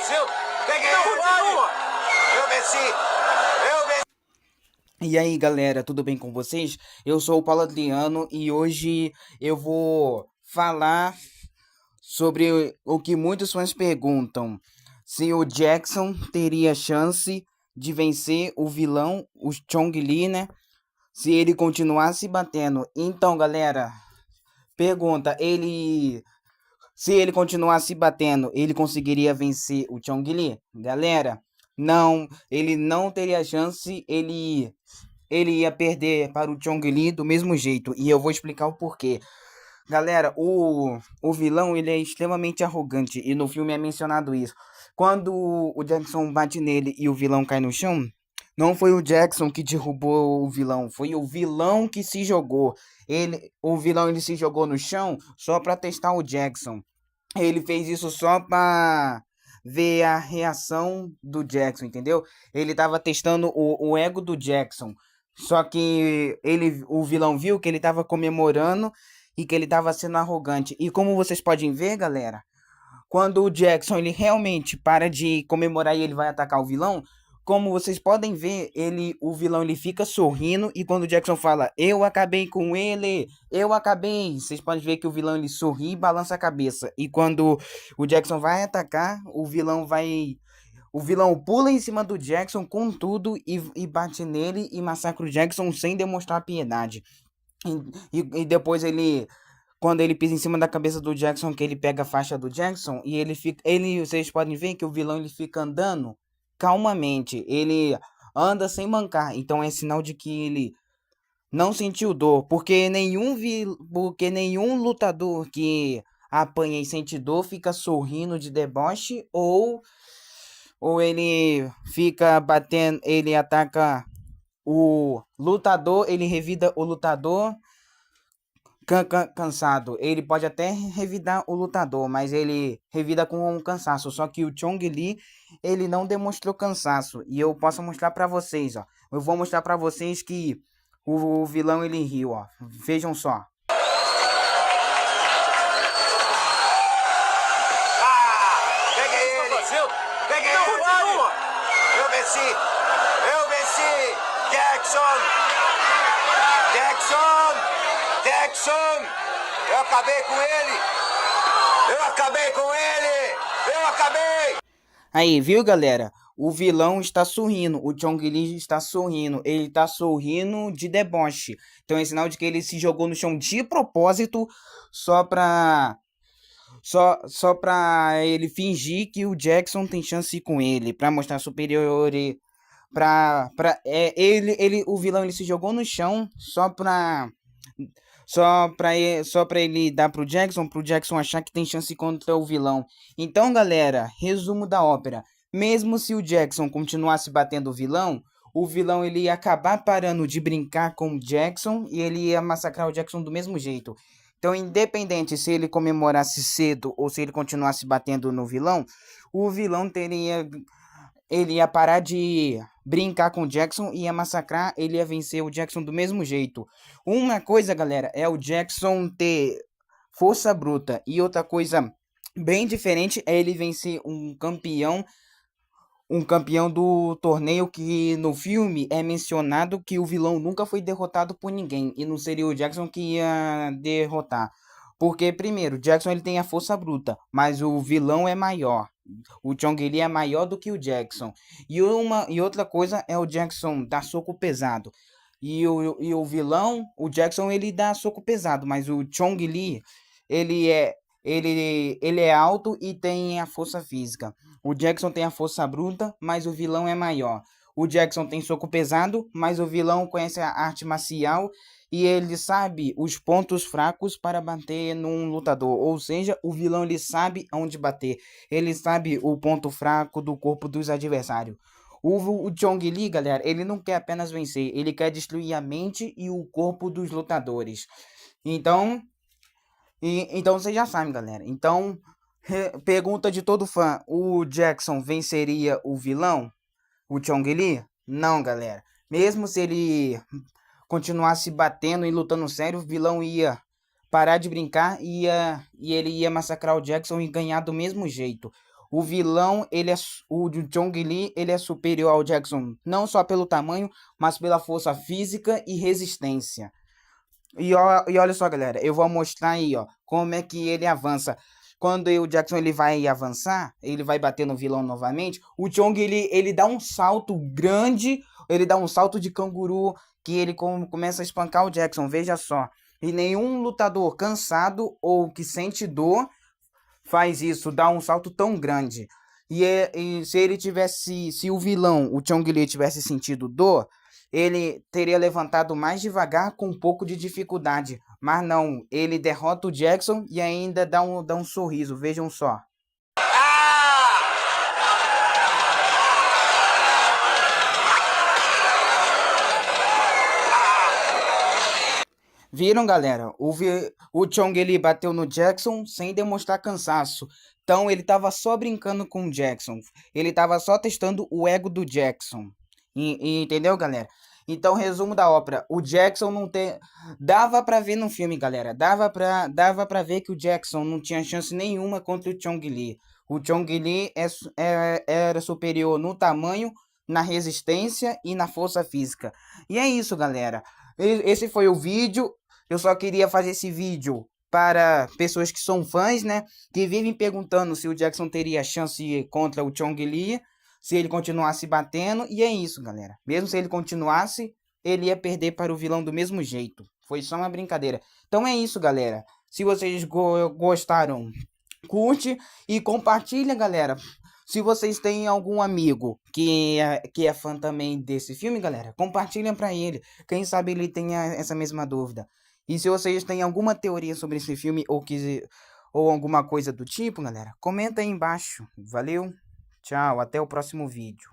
Brasil. Peguei ele. Eu venci. Eu venci. E aí galera, tudo bem com vocês? Eu sou o Paulo Adriano e hoje eu vou falar sobre o que muitos fãs perguntam: se o Jackson teria chance de vencer o vilão, o Chong Li, né? Se ele continuasse batendo. Então galera, pergunta, se ele continuasse batendo, ele conseguiria vencer o Chong Li? Galera, não, ele não teria chance, ele ia perder para o Chong Li do mesmo jeito. E eu vou explicar o porquê. Galera, o vilão ele é extremamente arrogante. E no filme é mencionado isso. Quando o Jackson bate nele e o vilão cai no chão, não foi o Jackson que derrubou o vilão. Foi o vilão que se jogou. O vilão ele se jogou no chão só para testar o Jackson. Ele fez isso só para ver a reação do Jackson, entendeu? Ele tava testando o ego do Jackson. Só que o vilão viu que ele tava comemorando e que ele tava sendo arrogante. E como vocês podem ver, galera, quando o Jackson ele realmente para de comemorar e ele vai atacar o vilão, como vocês podem ver, o vilão ele fica sorrindo e quando o Jackson fala, eu acabei com ele, eu acabei, vocês podem ver que o vilão ele sorri e balança a cabeça. E quando o Jackson vai atacar, o vilão pula em cima do Jackson com tudo e bate nele e massacra o Jackson sem demonstrar piedade. E depois quando ele pisa em cima da cabeça do Jackson, que ele pega a faixa do Jackson e vocês podem ver que o vilão ele fica andando calmamente, ele anda sem mancar, então é sinal de que ele não sentiu dor, porque nenhum lutador que apanha e sente dor fica sorrindo de deboche ou ele fica batendo, ele ataca o lutador, ele revida o lutador cansado. Ele pode até revidar o lutador, mas ele revida com um cansaço. Só que o Chong Li, ele não demonstrou cansaço. E eu posso mostrar pra vocês, ó. Eu vou mostrar pra vocês que o vilão ele riu, ó. Vejam só. Peguei ele. Brasil. Peguei ele. Eu venci. Eu venci. Jackson. Jackson. Eu acabei com ele. Eu acabei com ele. Eu acabei. Aí, viu, galera? O vilão está sorrindo, o Chong Li está sorrindo, ele está sorrindo de deboche. Então é sinal de que ele se jogou no chão de propósito só pra ele fingir que o Jackson tem chance com ele, pra mostrar superior, o vilão ele se jogou no chão só pra ele dar pro Jackson achar que tem chance contra o vilão. Então, galera, resumo da ópera. Mesmo se o Jackson continuasse batendo o vilão ele ia acabar parando de brincar com o Jackson e ele ia massacrar o Jackson do mesmo jeito. Então, independente se ele comemorasse cedo ou se ele continuasse batendo no vilão, o vilão ele ia parar de brincar com o Jackson e ia massacrar, ele ia vencer o Jackson do mesmo jeito. Uma coisa, galera, é o Jackson ter força bruta e outra coisa bem diferente é ele vencer um campeão do torneio que no filme é mencionado que o vilão nunca foi derrotado por ninguém e não seria o Jackson que ia derrotar. Porque primeiro, o Jackson ele tem a força bruta, mas o vilão é maior. O Chong Li é maior do que o Jackson. E outra coisa é o Jackson dar soco pesado. E o vilão, o Jackson ele dá soco pesado, mas o Chong Li ele é ele é alto e tem a força física. O Jackson tem a força bruta, mas o vilão é maior. O Jackson tem soco pesado, mas o vilão conhece a arte marcial e ele sabe os pontos fracos para bater num lutador. Ou seja, o vilão ele sabe aonde bater. Ele sabe o ponto fraco do corpo dos adversários. O Chong Li, galera, ele não quer apenas vencer, ele quer destruir a mente e o corpo dos lutadores. Então, então vocês já sabem, galera. Então, pergunta de todo fã: o Jackson venceria o vilão, o Chong Li? Não, galera. Mesmo se ele continuasse batendo e lutando sério, o vilão ia parar de brincar e ele ia massacrar o Jackson e ganhar do mesmo jeito. o vilão, o Chong Li, ele é superior ao Jackson, não só pelo tamanho, mas pela força física e resistência. E olha só, galera, eu vou mostrar aí, ó, como é que ele avança. Quando o Jackson ele vai avançar, ele vai bater no vilão novamente, o Chong ele dá um salto grande, ele dá um salto de canguru, que ele começa a espancar o Jackson, veja só. E nenhum lutador cansado ou que sente dor faz isso, dá um salto tão grande. E se ele tivesse, se o vilão, o Chong Li, tivesse sentido dor, ele teria levantado mais devagar com um pouco de dificuldade. Mas não, ele derrota o Jackson e ainda dá um sorriso, vejam só. Viram, galera? O Chong ele bateu no Jackson sem demonstrar cansaço. Então ele tava só brincando com o Jackson. Ele tava só testando o ego do Jackson. Entendeu, galera? Então, resumo da ópera. O Jackson não tem. Dava pra ver no filme, galera. Dava pra ver que o Jackson não tinha chance nenhuma contra o Chong Li. O Chong Li era superior no tamanho, na resistência e na força física. E é isso, galera. Esse foi o vídeo. Eu só queria fazer esse vídeo para pessoas que são fãs, né? Que vivem perguntando se o Jackson teria chance contra o Chong Li, se ele continuasse batendo. E é isso, galera. Mesmo se ele continuasse, ele ia perder para o vilão do mesmo jeito. Foi só uma brincadeira. Então é isso, galera. Se vocês gostaram, curte e compartilha, galera. Se vocês têm algum amigo que é fã também desse filme, galera, compartilhem para ele. Quem sabe ele tenha essa mesma dúvida. E se vocês têm alguma teoria sobre esse filme ou alguma coisa do tipo, galera, comenta aí embaixo. Valeu, tchau, até o próximo vídeo.